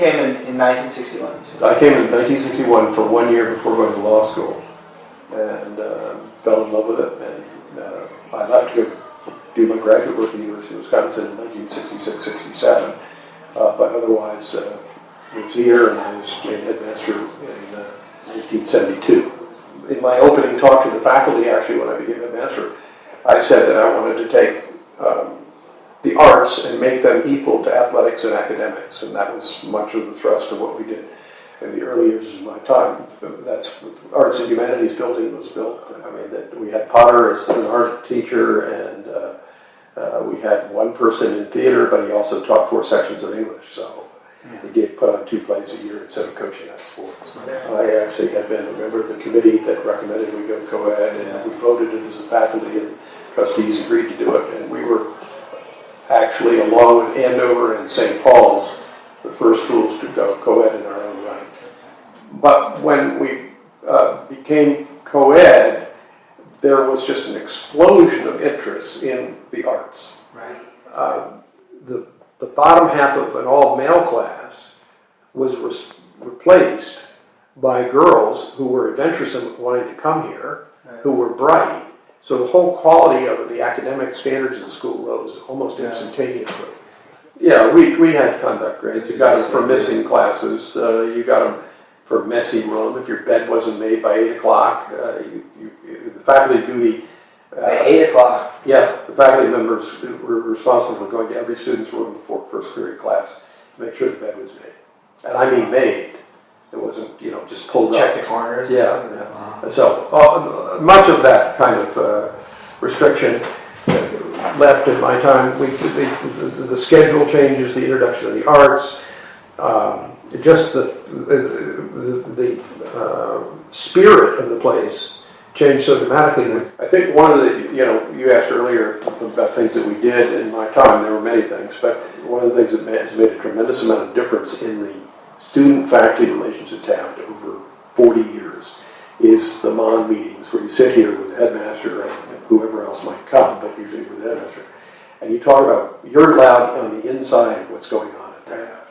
came in 1961? I came in 1961 for 1 year before going to law school, and fell in love with it, and I left to go do my graduate work at the University of Wisconsin in 1966-67, but otherwise was here, and I was made headmaster in 1972. In my opening talk to the faculty, actually, when I became headmaster, I said that I wanted to take the arts and make them equal to athletics and academics, and that was much of the thrust of what we did in the early years of my time. That's Arts and Humanities building was built. I mean, that we had Potter as an art teacher, and we had one person in theater, but he also taught 4 sections of English, so he put on 2 plays a year instead of coaching on sports. I actually had been a member of the committee that recommended we go co-ed, and we voted it as a faculty, and trustees agreed to do it, and we were actually, along with Andover and St. Paul's, the first schools to go co-ed in our own right. But when we became co-ed, there was just an explosion of interest in the arts. Right. The bottom half of an all-male class was replaced by girls who were adventuresome and wanting to come here, who were bright. So the whole quality of the academic standards of the school rose almost instantaneously. Yeah, we had conduct grades. You got them for missing classes. You got them for messy room. If your bed wasn't made by 8 o'clock, the faculty duty. At 8 o'clock. Yeah, the faculty members were responsible for going to every student's room before first period class to make sure the bed was made. And I mean made. It wasn't, just pulled Check up. the corners. Yeah. Wow. So much of that kind of restriction left in my time. The schedule changes, the introduction of the arts, just the spirit of the place changed so dramatically. I think one of the, you asked earlier about things that we did in my time. There were many things, but one of the things that has made a tremendous amount of difference in the student-faculty relations at Taft over 40 years is the MON meetings, where you sit here with the headmaster and whoever else might come, but usually with the headmaster, and you talk about, you're allowed on the inside of what's going on at Taft.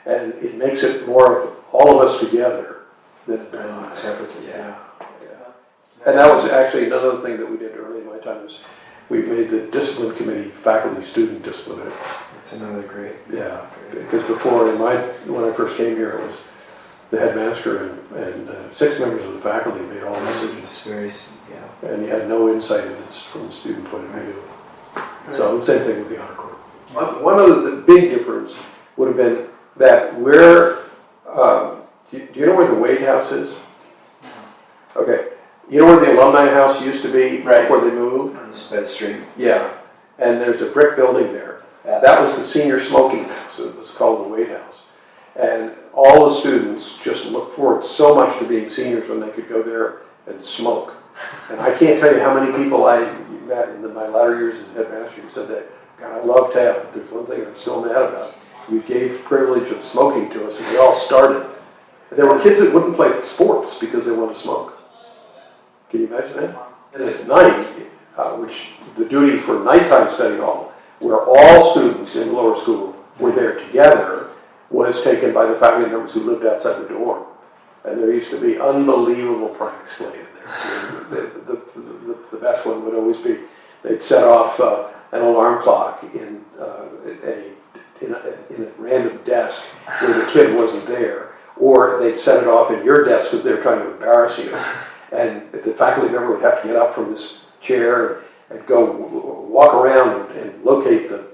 And it makes it more of all of us together than it does separately. Yeah. And that was actually another thing that we did early in my time, is we made the discipline committee faculty-student disciplinary. That's another great. Yeah, because before, when I first came here, it was the headmaster and 6 members of the faculty made all the decisions. And you had no insight into this from the student point of view. So the same thing with the honor corps. One of the big difference would have been that do you know where the Wade House is? Okay. You know where the alumni house used to be before they moved? On the Sped Street. Yeah. And there's a brick building there. That was the senior smoking house. It was called the Wade House. And all the students just looked forward so much to being seniors when they could go there and smoke. And I can't tell you how many people I met in my latter years as headmaster who said that, God, I love Taft, but there's one thing I'm still mad about. You gave privilege of smoking to us, and we all started. There were kids that wouldn't play sports because they wanted to smoke. Can you imagine that? And at night, which the duty for nighttime study hall, where all students in lower school were there together, was taken by the faculty members who lived outside the dorm. And there used to be unbelievable pranks played in there. The best one would always be, they'd set off an alarm clock in a random desk where the kid wasn't there, or they'd set it off in your desk because they were trying to embarrass you. And the faculty member would have to get up from this chair and go walk around and locate the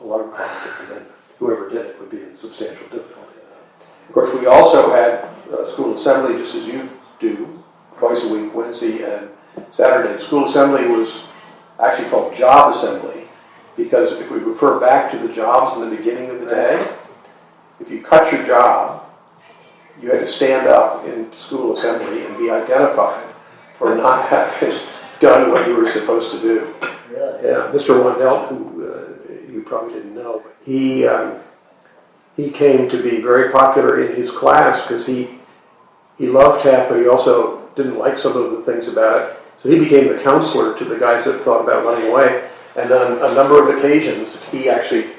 alarm clock, and then whoever did it would be in substantial difficulty. Of course, we also had school assembly, just as you do, twice a week, Wednesday and Saturday. School assembly was actually called job assembly, because if we refer back to the jobs in the beginning of the day, if you cut your job, you had to stand up in school assembly and be identified for not having done what you were supposed to do. Really? Yeah, Mr. Wendell, who you probably didn't know, but he came to be very popular in his class because he loved Taft, but he also didn't like some of the things about it. So he became the counselor to the guys that thought about running away. And on a number of occasions, he actually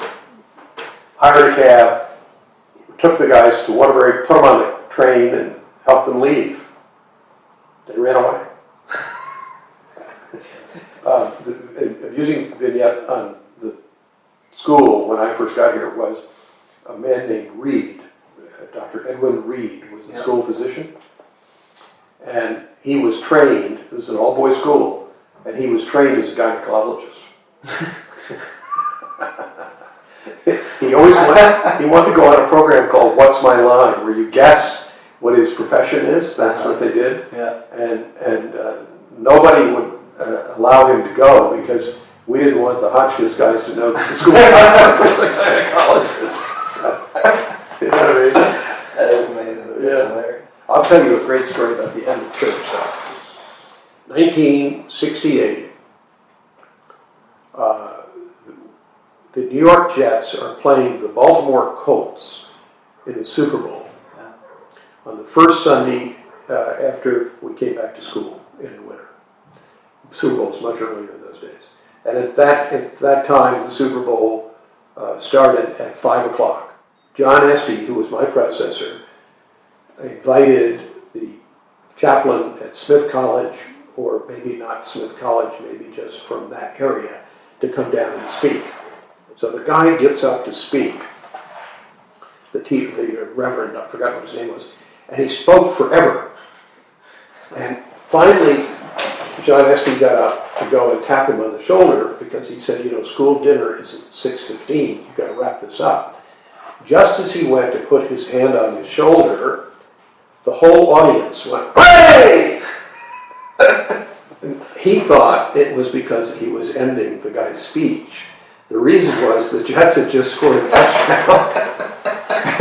hired a cab, took the guys to Waterbury, put them on the train, and helped them leave. They ran away. The amusing vignette on the school when I first got here was a man named Reed. Dr. Edwin Reed was the school physician. And he was trained, this is an all-boys school, and he was trained as a gynecologist. He wanted to go on a program called What's My Line, where you guess what his profession is. That's what they did. Yeah. And nobody would allow him to go because we didn't want the Hotchkiss guys to know that the school was a gynecologist. Isn't that amazing? That is amazing. Yeah. That's hilarious. I'll tell you a great story about the end of church. 1968, the New York Jets are playing the Baltimore Colts in the Super Bowl on the first Sunday after we came back to school in the winter. The Super Bowl was much earlier in those days. And at that time, the Super Bowl started at 5 o'clock. John Estey, who was my predecessor, invited the chaplain at Smith College, or maybe not Smith College, maybe just from that area, to come down and speak. So the guy gets up to speak, the reverend, I forgot what his name was, and he spoke forever. And finally, John Estey got up to go and tap him on the shoulder because he said, school dinner is at 6:15, you've got to wrap this up. Just as he went to put his hand on his shoulder, the whole audience went, "Hooray!" He thought it was because he was ending the guy's speech. The reason was the Jets had just scored a touchdown.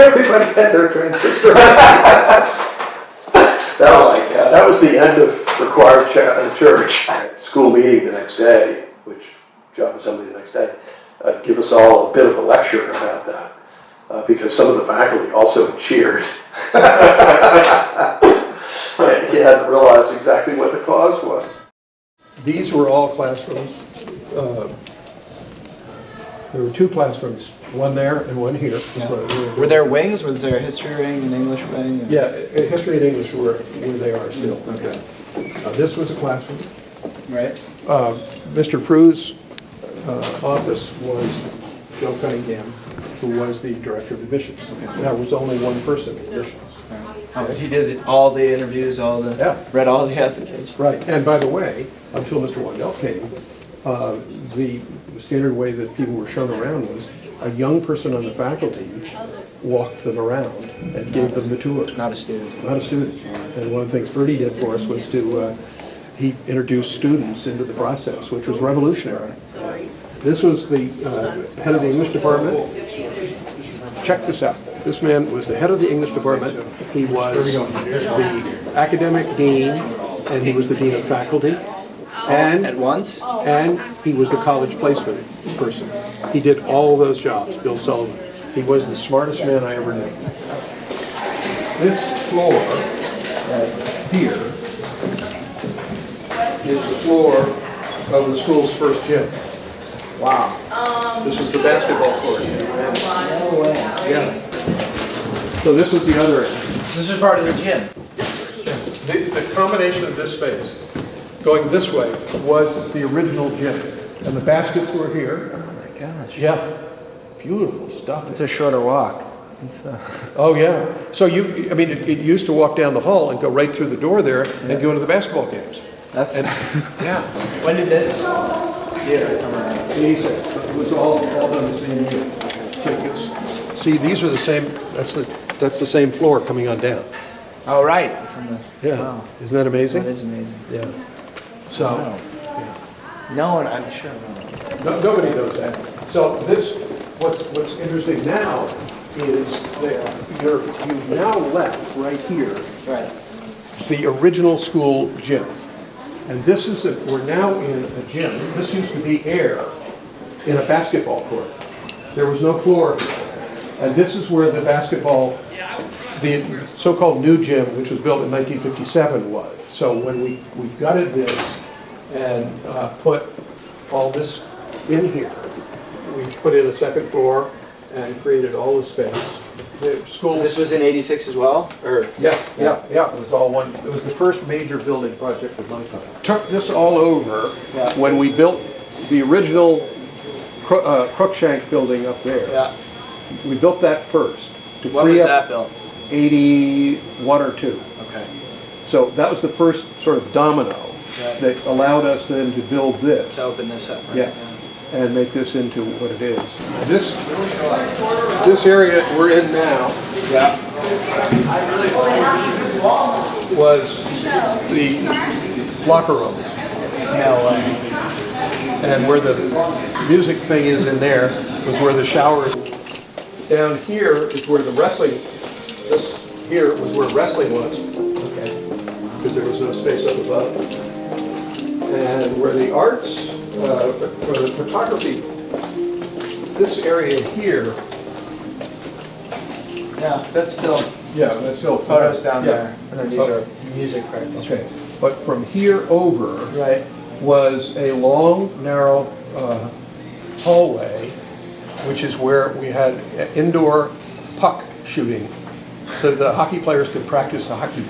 Everybody had their transistor. That was the end of required church. At school meeting the next day, which job assembly the next day, give us all a bit of a lecture about that. Because some of the faculty also cheered. He hadn't realized exactly what the cause was. These were all classrooms. There were two classrooms, one there and one here. Yeah. Were there wings? Was there a history wing and English wing? Yeah, history and English were where they are still. Okay. This was a classroom. Right. Mr. Prue's office was Joe Cunningham, who was the director of admissions. Okay. There was only one person in admissions. Okay. He did all the interviews, read all the applications. Right, and by the way, until Mr. Wandell came, the standard way that people were shown around was a young person on the faculty walked them around and gave them the tour. Not a student. Not a student. And one of the things Ferdy did for us was he introduced students into the process, which was revolutionary. This was the head of the English department. Check this out. This man was the head of the English department. He was the academic dean, and he was the dean of faculty. And at once? And he was the college placement person. He did all those jobs, Bill Sullivan. He was the smartest man I ever knew. This floor here is the floor of the school's first gym. Wow. This was the basketball court. No way. Yeah. So this was the other end. So this is part of the gym? The combination of this space going this way was the original gym. And the baskets were here. Oh my gosh. Yeah. Beautiful stuff. It's a shorter walk. Oh yeah. So it used to walk down the hall and go right through the door there and go into the basketball games. That's yeah. When did this theater come around? 86. It was all done the same year. So you can see these are the same. That's the same floor coming on down. Oh right. From the Wow. Isn't that amazing? That is amazing. Yeah. So. Wow. Yeah. No one, I'm sure. Nobody knows that. So what's interesting now is that you've now left right here Right. the original school gym. And we're now in a gym. This used to be air in a basketball court. There was no floor. And this is where the so-called new gym, which was built in 1957, was. So when we gutted this and put all this in here, we put in a second floor and created all the space. The schools. This was in '86 as well, or? Yes, yeah, it was all one. It was the first major building project of my time. Took this all over when we built the original Crookshank building up there. Yeah. We built that first. To When free was up that built? 81 or 2. Okay. So that was the first sort of domino that allowed us then to build this. To open this up, right? Yeah. And make this into what it is. This area we're in now was the locker rooms. No way. And where the music thing is in there was where the shower is. Down here is where the wrestling, this here was where wrestling was. Okay. Because there was no space up above. And where the arts, for the photography, this area here. Yeah, that's still That's still photos down yeah. there. And then these are music practice. Okay, but from here over Right. was a long, narrow hallway, which is where we had indoor puck shooting. So the hockey players could practice the hockey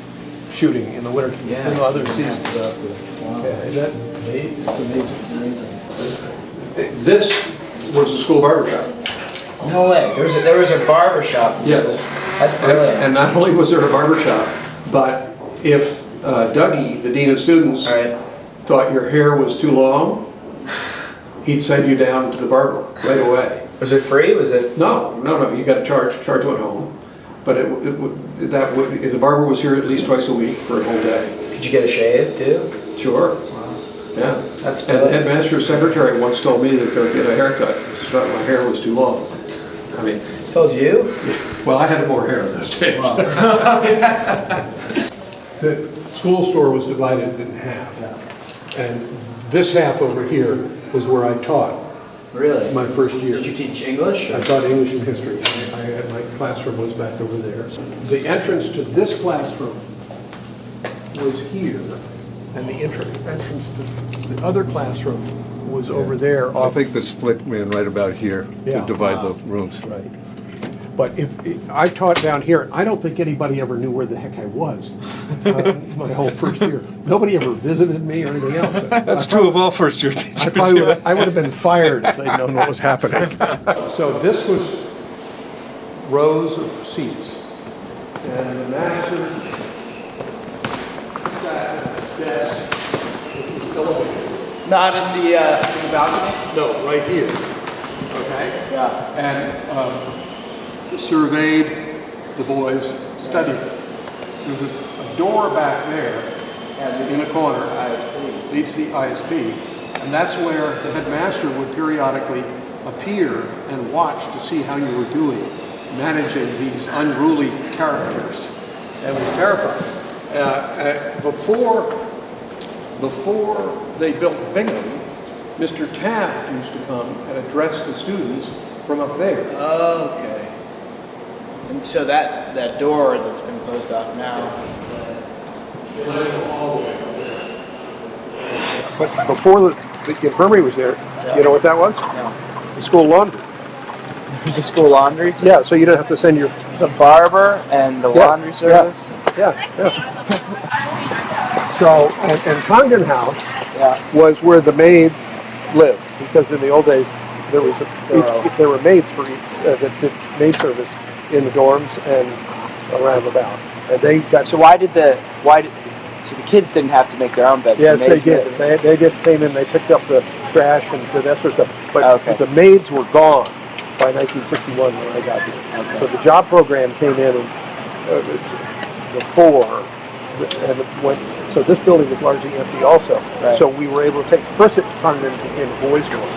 shooting in the winter, Yeah. in other seasons. Wow. Yeah, isn't that It's amazing. It's amazing. This was the school barber shop. No way. There was a barber shop. in Yes. school. That's brilliant. And not only was there a barber shop, but if Dougie, the dean of students, All right. thought your hair was too long, he'd send you down to the barber right away. Was it free? Was it? No, you got to charge went home. But if the barber was here at least twice a week for a whole day. Could you get a shave too? Sure. Wow. Yeah. That's And the brilliant. headmaster's secretary once told me that they'll get a haircut. She thought my hair was too long. I mean, Told you? well, I had more hair in those days. The school store was divided in half. And this half over here was where I taught Really? my first year. Did you teach English? I taught English and history. My classroom was back over there. The entrance to this classroom was here, and the entrance to the other classroom was over there. I think the split ran right about here Yeah. to divide the rooms. Right. But I taught down here, I don't think anybody ever knew where the heck I was my whole first year. Nobody ever visited me or anything else. That's true of all first-year teachers. I would have been fired if they'd known what was happening. So this was rows of seats. And the master sat at a desk, which was elevated. Not in the balcony? No, right here. Okay? Yeah. And surveyed the boys' study. There's a door back there in a corner. ISP. Leads to the ISP. And that's where the headmaster would periodically appear and watch to see how you were doing, managing these unruly characters. It was terrifying. Before they built Bingham, Mr. Taft used to come and address the students from up there. Okay. And so that door that's been closed off now. But before the infirmary was there, you know what that was? No. The school laundry. There's a school laundry. Yeah, so you don't have to send your... The barber and the Yeah, laundry service. Yeah. So, and Congdon House Yeah. was where the maids lived, because in the old days there were maids for that did maid service in the dorms and around about, and they got. So so the kids didn't have to make their own beds? Yes, the they maids made did. them? They just came in, they picked up the trash and that sort of stuff. But Okay. the maids were gone by 1961 when I got here. Okay. So the job program came in and before, and so this building was largely empty also. Right. So we were able to take, first it Congdon became a boys' home,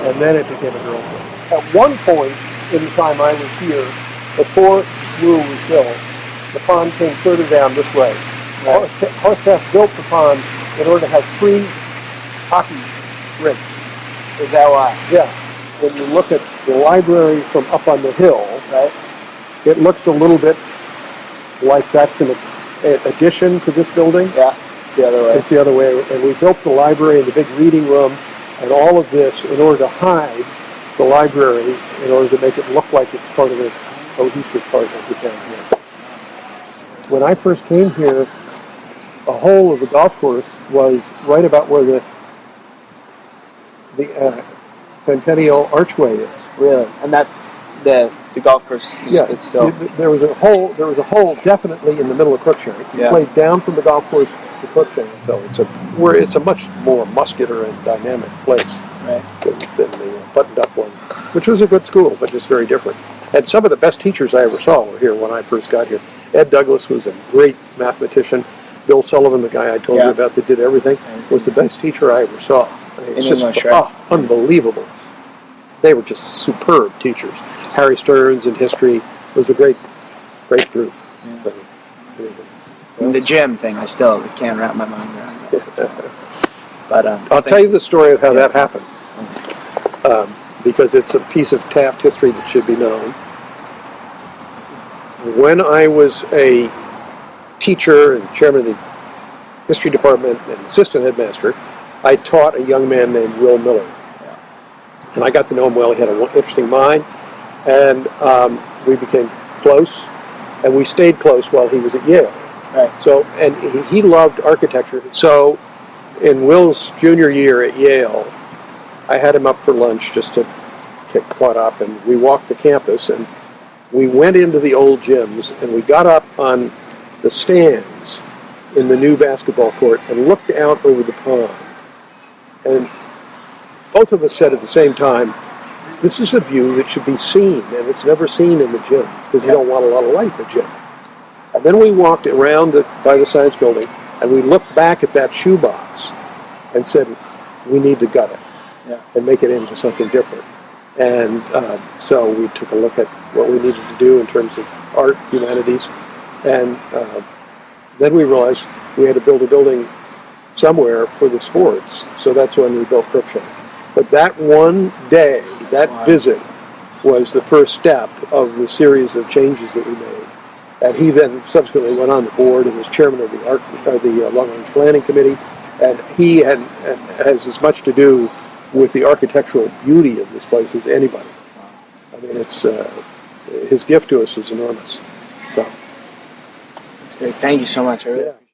and then it became a girls' home. At one point in the time I was here, before Lure was built, the pond came further down this way. Right. Taft built the pond in order to have 3 hockey rinks. Is that why? Yeah. When you look at the library from up on the hill, Right. it looks a little bit like that's an addition to this building. Yeah. It's the other way. It's the other way. And we built the library and the big reading room and all of this in order to hide the library in order to make it look like it's part of a cohesive part of the town here. When I first came here, the whole of the golf course was right about where the Centennial Archway is. Really? And that's the golf course it's still. There was a hole definitely in the middle of Crookshank. You played down from the golf course to Crookshank, so it's a much more muscular and dynamic place than the buttoned up one, which was a good school, but just very different. And some of the best teachers I ever saw were here when I first got here. Ed Douglas was a great mathematician. Bill Sullivan, the guy I told you about that did everything, was the best teacher I ever saw. I mean, it's just unbelievable. They were just superb teachers. Harry Stearns in history was a great group. Yeah. So, the gym thing, I still can't wrap my mind around that. But I'll tell you the story of how that happened, because it's a piece of Taft history that should be known. When I was a teacher and chairman of the history department and assistant headmaster, I taught a young man named Will Miller. And I got to know him well. He had an interesting mind, and we became close, and we stayed close while he was at Yale. Right. So, and he loved architecture. So, in Will's junior year at Yale, I had him up for lunch just to get caught up, and we walked the campus, and we went into the old gyms, and we got up on the stands in the new basketball court and looked out over the pond. And both of us said at the same time, this is a view that should be seen, and it's never seen in the gym, because you don't want a lot of light in the gym. And then we walked around by the science building, and we looked back at that shoebox and said, we need to gut it and make it into something different. And so we took a look at what we needed to do in terms of art, humanities, and then we realized we had to build a building somewhere for the sports. So that's when we built Crookshank. But that one day, that visit, was the first step of the series of changes that we made. And he then subsequently went on the board and was chairman of the Long Range Planning Committee. And he has as much to do with the architectural beauty of this place as anybody. I mean, it's his gift to us is enormous. So, that's great. Thank you so much. I really